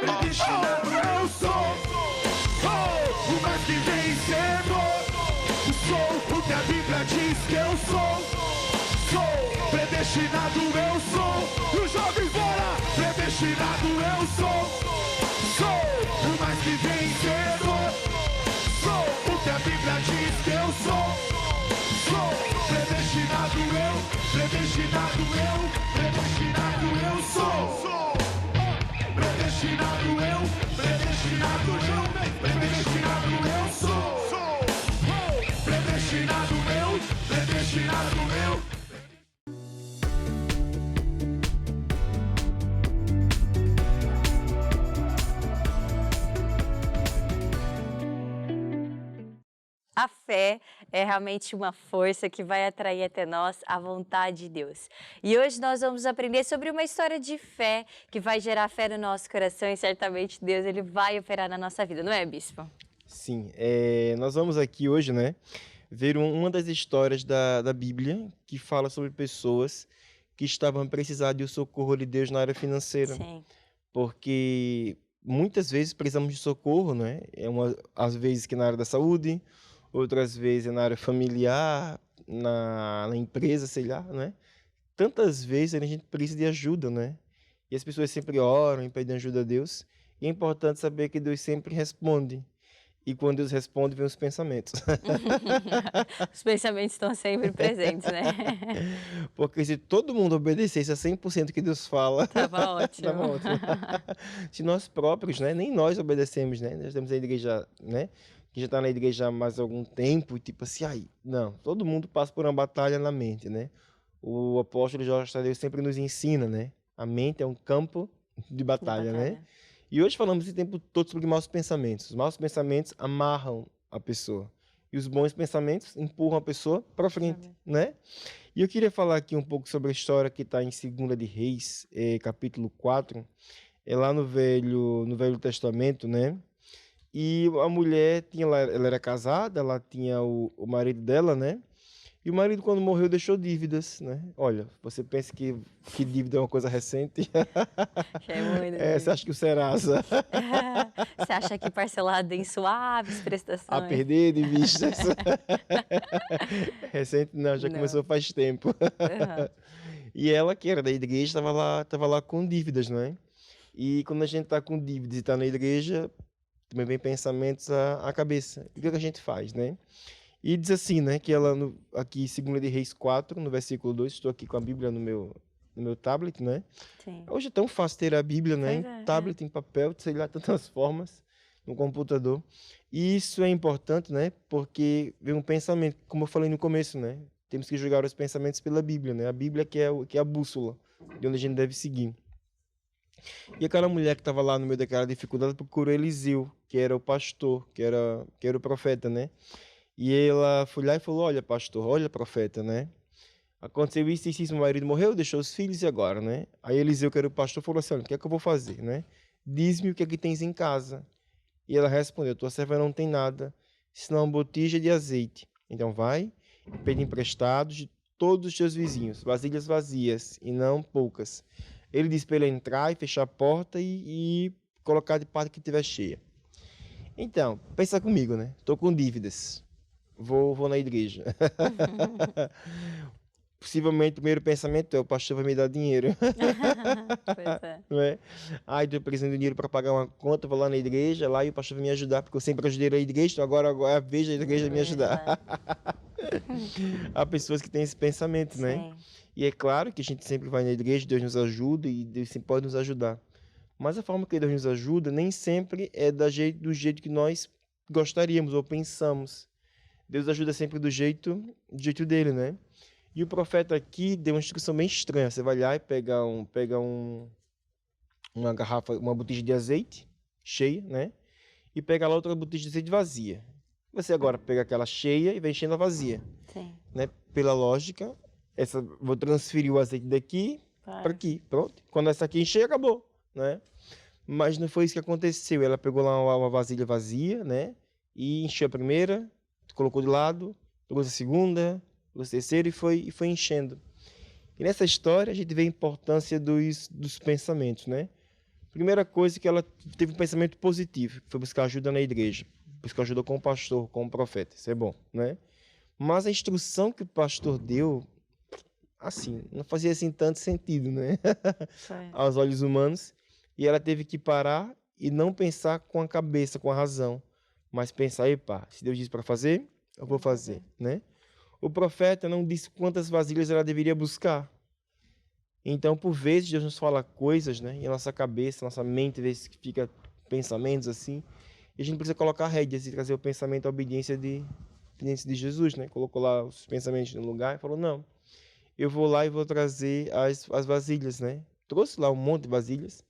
S4: Predestinado eu sou, o mais que vencedor. Sou o que a Bíblia diz que eu sou. Sou predestinado eu sou. E o jovem fora, predestinado eu sou. Sou o mais que vencedor. Sou o que a Bíblia diz que eu sou. Sou predestinado eu. Predestinado eu. Predestinado eu sou. Predestinado eu. Predestinado eu. Predestinado eu sou. Predestinado eu. Predestinado eu.
S1: A fé é realmente uma força que vai atrair até nós a vontade de Deus. E hoje nós vamos aprender sobre uma história de fé que vai gerar fé no nosso coração e certamente Deus ele vai operar na nossa vida, não é, Bispo?
S3: Sim, nós vamos aqui hoje, né, ver uma das histórias da Bíblia que fala sobre pessoas que estavam precisando do socorro de Deus na área financeira.
S1: Sim.
S3: Porque muitas vezes precisamos de socorro, né? Às vezes que na área da saúde, outras vezes na área familiar, na empresa, sei lá, né? Tantas vezes a gente precisa de ajuda, né? E as pessoas sempre oram e pedem ajuda a Deus. E é importante saber que Deus sempre responde. E quando Deus responde, vem os pensamentos.
S1: Os pensamentos estão sempre presentes, né?
S3: Porque se todo mundo obedecesse a 100% que Deus fala,
S1: Tava ótimo.
S3: tava ótimo. Se nós próprios, né, nem nós obedecemos, né? Nós temos a igreja, né? Que já está na igreja há mais algum tempo, e tipo assim, aí, não, todo mundo passa por uma batalha na mente, né? O apóstolo Jorge Tadeu sempre nos ensina, né? A mente é um campo de batalha, né? E hoje falamos esse tempo todo sobre maus pensamentos. Os maus pensamentos amarram a pessoa. E os bons pensamentos empurram a pessoa para frente, né? E eu queria falar aqui um pouco sobre a história que está em 2 de Reis, capítulo 4. É lá no Velho Testamento, né? E a mulher, ela era casada, ela tinha o marido dela, né? E o marido, quando morreu, deixou dívidas, né? Olha, você pensa que dívida é uma coisa recente?
S1: Já é muito.
S3: Você acha que o Serasa
S1: Você acha que parcelado em suaves
S3: a
S1: prestações?
S3: perder de vistas? Recente não, já
S1: Não.
S3: começou faz tempo.
S1: Aham.
S3: E ela, que era da igreja, estava lá com dívidas, não é? E quando a gente está com dívidas e está na igreja, também vem pensamentos à cabeça. E o que a gente faz, né? E diz assim, né, que ela, aqui, 2 de Reis 4, no versículo 2, estou aqui com a Bíblia no meu tablet, né?
S1: Sim.
S3: Hoje é tão fácil ter a Bíblia, né?
S1: Pois é,
S3: Em tablet, em papel, sei lá, tantas formas, no computador. E isso é importante, né? Porque vem um pensamento, como eu falei no começo, né? Temos que julgar os pensamentos pela Bíblia, né? A Bíblia que é a bússola de onde a gente deve seguir. E aquela mulher que estava lá no meio daquela dificuldade procurou Eliseu, que era o pastor, que era o profeta, né? E ela foi lá e falou, olha, pastor, olha, profeta, né? Aconteceu isso, meu marido morreu, deixou os filhos e agora, né? Aí Eliseu, que era o pastor, falou assim, olha, o que é que eu vou fazer, né? Diz-me o que é que tens em casa. E ela respondeu, tua serva não tem nada, senão uma botija de azeite. Então vai, pede emprestados de todos os teus vizinhos, vasilhas vazias e não poucas. Ele disse para ele entrar e fechar a porta e colocar de parte que estiver cheia. Então, pensa comigo, né? Estou com dívidas. Vou na igreja. Possivelmente o primeiro pensamento é o pastor vai me dar dinheiro.
S1: Pois é.
S3: Não é? Ai, estou precisando de dinheiro para pagar uma conta, vou lá na igreja, lá e o pastor vai me ajudar, porque eu sempre ajudei a igreja, então agora é a vez da igreja me ajudar. Há pessoas que têm esse pensamento, né?
S1: Sim.
S3: E é claro que a gente sempre vai na igreja, Deus nos ajuda e Deus sempre pode nos ajudar. Mas a forma que Deus nos ajuda nem sempre é do jeito que nós gostaríamos ou pensamos. Deus ajuda sempre do jeito dele, né? E o profeta aqui deu uma instrução bem estranha. Você vai lá e pega uma garrafa, uma botija de azeite cheia, né? E pega lá outra botija de azeite vazia. Você agora pega aquela cheia e vai enchendo a vazia,
S1: Sim.
S3: né? Pela lógica, vou transferir o azeite daqui para
S1: Claro.
S3: aqui, pronto. Quando essa aqui encher, acabou, né? Mas não foi isso que aconteceu. Ela pegou lá uma vasilha vazia, né? E encheu a primeira, colocou de lado, trouxe a segunda, trouxe a terceira e foi enchendo. E nessa história a gente vê a importância dos pensamentos, né? Primeira coisa que ela teve um pensamento positivo, que foi buscar ajuda na igreja, buscar ajuda com o pastor, com o profeta. Isso é bom, né? Mas a instrução que o pastor deu, assim, não fazia assim tanto sentido, né?
S1: Foi.
S3: Aos olhos humanos. E ela teve que parar e não pensar com a cabeça, com a razão, mas pensar, epa, se Deus disse para fazer, eu vou fazer, né? O profeta não disse quantas vasilhas ela deveria buscar. Então, por vezes, Deus nos fala coisas, né? E a nossa cabeça, nossa mente, às vezes fica pensamentos assim. E a gente precisa colocar rédeas e trazer o pensamento à obediência de Jesus, né? Colocou lá os pensamentos no lugar e falou, não, eu vou lá e vou trazer as vasilhas, né? Trouxe lá um monte de vasilhas.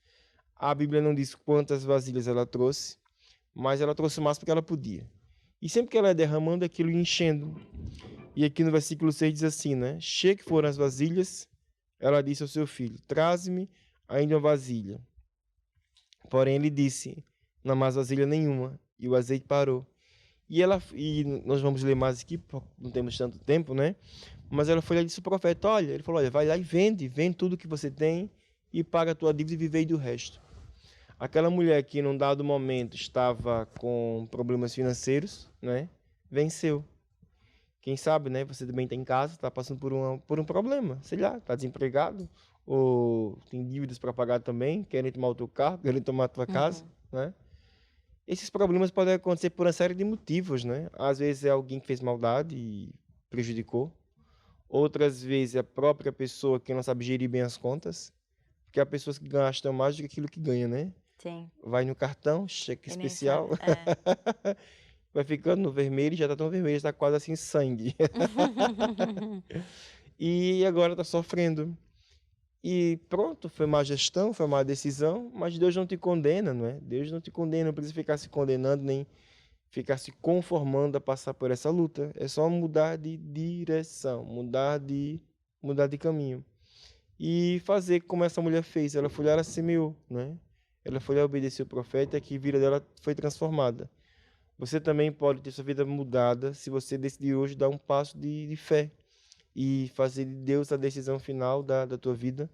S3: A Bíblia não diz quantas vasilhas ela trouxe, mas ela trouxe o máximo que ela podia. E sempre que ela ia derramando, aquilo ia enchendo. E aqui no versículo 6 diz assim, né? Cheia que foram as vasilhas, ela disse ao seu filho, traze-me ainda uma vasilha. Porém ele disse, não há mais vasilha nenhuma. E o azeite parou. E nós vamos ler mais aqui, porque não temos tanto tempo, né? Mas ela foi lá e disse ao profeta, olha, ele falou, olha, vai lá e vende tudo que você tem e paga a tua dívida e vivei do resto. Aquela mulher que num dado momento estava com problemas financeiros, né? Venceu. Quem sabe, né? Você também está em casa, está passando por um problema, sei lá, está desempregado ou tem dívidas para pagar também, querem tomar o teu carro, querem tomar a tua casa, né? Esses problemas podem acontecer por uma série de motivos, né? Às vezes é alguém que fez maldade e prejudicou. Outras vezes é a própria pessoa que não sabe gerir bem as contas. Porque há pessoas que gastam mais do que aquilo que ganha, né?
S1: Sim.
S3: Vai no cartão, cheque
S1: E nem
S3: especial,
S1: sabe. É.
S3: vai ficando no vermelho, já tá tão vermelho, já tá quase assim sangue. E agora tá sofrendo. E pronto, foi má gestão, foi má decisão, mas Deus não te condena, não é? Deus não te condena, não precisa ficar se condenando, nem ficar se conformando a passar por essa luta. É só mudar de direção, mudar de caminho. E fazer como essa mulher fez. Ela foi lá, ela semeou, né? Ela foi lá, obedeceu o profeta, que a vida dela foi transformada. Você também pode ter sua vida mudada se você decidir hoje dar um passo de fé e fazer de Deus a decisão final da tua vida.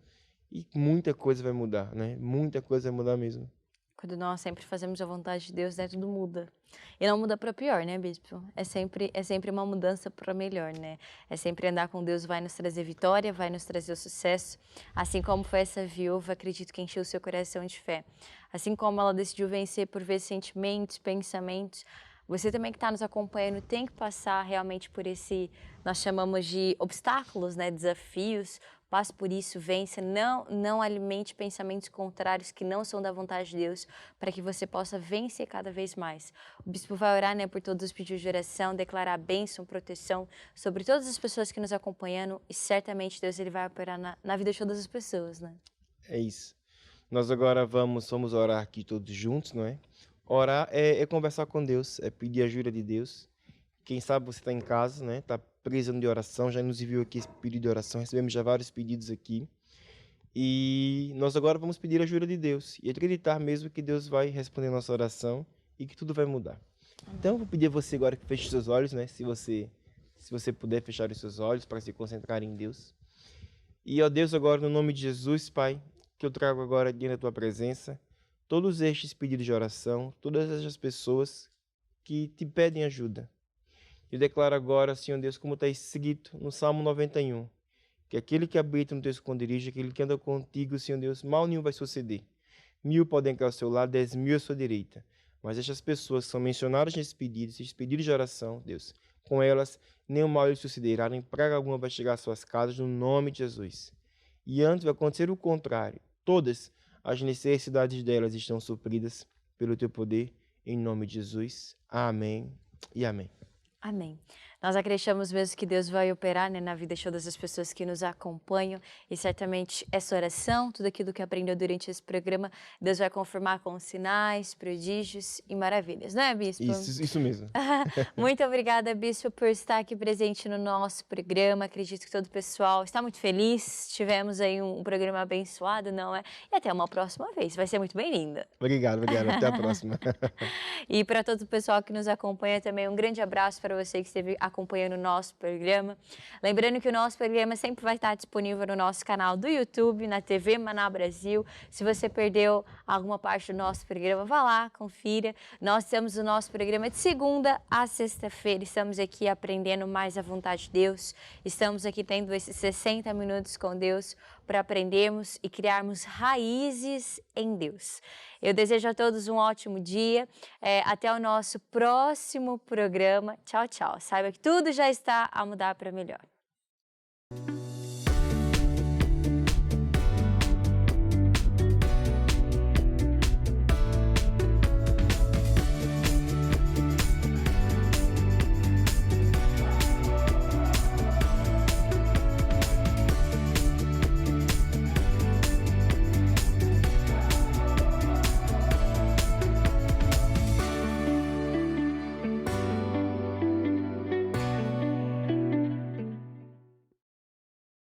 S3: E muita coisa vai mudar, né? Muita coisa vai mudar mesmo.
S1: Quando nós sempre fazemos a vontade de Deus, né, tudo muda. E não muda para pior, né, bispo? É sempre uma mudança para melhor, né? É sempre andar com Deus, vai nos trazer vitória, vai nos trazer o sucesso. Assim como foi essa viúva, acredito que encheu o seu coração de fé. Assim como ela decidiu vencer por vezes sentimentos, pensamentos, você também que está nos acompanhando tem que passar realmente por esse, nós chamamos de obstáculos, né, desafios. Passe por isso, vença, não alimente pensamentos contrários que não são da vontade de Deus, para que você possa vencer cada vez mais. O bispo vai orar, né, por todos os pedidos de oração, declarar bênção, proteção sobre todas as pessoas que nos acompanham e certamente Deus ele vai operar na vida de todas as pessoas, né?
S3: É isso. Nós agora vamos orar aqui todos juntos, não é? Orar é conversar com Deus, é pedir ajuda de Deus. Quem sabe você está em casa, né? Está precisando de oração, já nos enviou aqui esse pedido de oração, recebemos já vários pedidos aqui. E nós agora vamos pedir a ajuda de Deus e acreditar mesmo que Deus vai responder a nossa oração e que tudo vai mudar. Então, eu vou pedir a você agora que feche seus olhos, né? Se você puder fechar os seus olhos para se concentrar em Deus. E, ó Deus, agora no nome de Jesus, Pai, que eu trago agora diante da Tua presença, todos estes pedidos de oração, todas essas pessoas que te pedem ajuda. Eu declaro agora, Senhor Deus, como está escrito no Salmo 91, que aquele que habita no teu esconderijo, aquele que anda contigo, Senhor Deus, mal nenhum vai suceder. 1000 podem cair ao seu lado, 10.000 à sua direita. Mas estas pessoas que são mencionadas nesses pedidos de oração, Deus, com elas nenhum mal lhes sucederá, nem praga alguma vai chegar às suas casas, no nome de Jesus. E antes vai acontecer o contrário. Todas as necessidades delas estão supridas pelo teu poder, em nome de Jesus. Amém e amém.
S1: Amém. Nós acreditamos mesmo que Deus vai operar, né, na vida de todas as pessoas que nos acompanham e certamente essa oração, tudo aquilo que aprendeu durante esse programa, Deus vai confirmar com sinais, prodígios e maravilhas, não é, Bispo?
S3: Isso mesmo.
S1: Muito obrigada, Bispo, por estar aqui presente no nosso programa. Acredito que todo o pessoal está muito feliz. Tivemos aí um programa abençoado, não é? E até uma próxima vez. Vai ser muito bem-vinda.
S3: Obrigado. Até a próxima.
S1: E para todo o pessoal que nos acompanha também, um grande abraço para você que esteve acompanhando o nosso programa. Lembrando que o nosso programa sempre vai estar disponível no nosso canal do YouTube, na TV Maná Brasil. Se você perdeu alguma parte do nosso programa, vá lá, confira. Nós temos o nosso programa de segunda a sexta-feira. Estamos aqui aprendendo mais a vontade de Deus. Estamos aqui tendo esses 60 minutos com Deus para aprendermos e criarmos raízes em Deus. Eu desejo a todos um ótimo dia. Até o nosso próximo programa. Tchau, tchau. Saiba que tudo já está a mudar para melhor.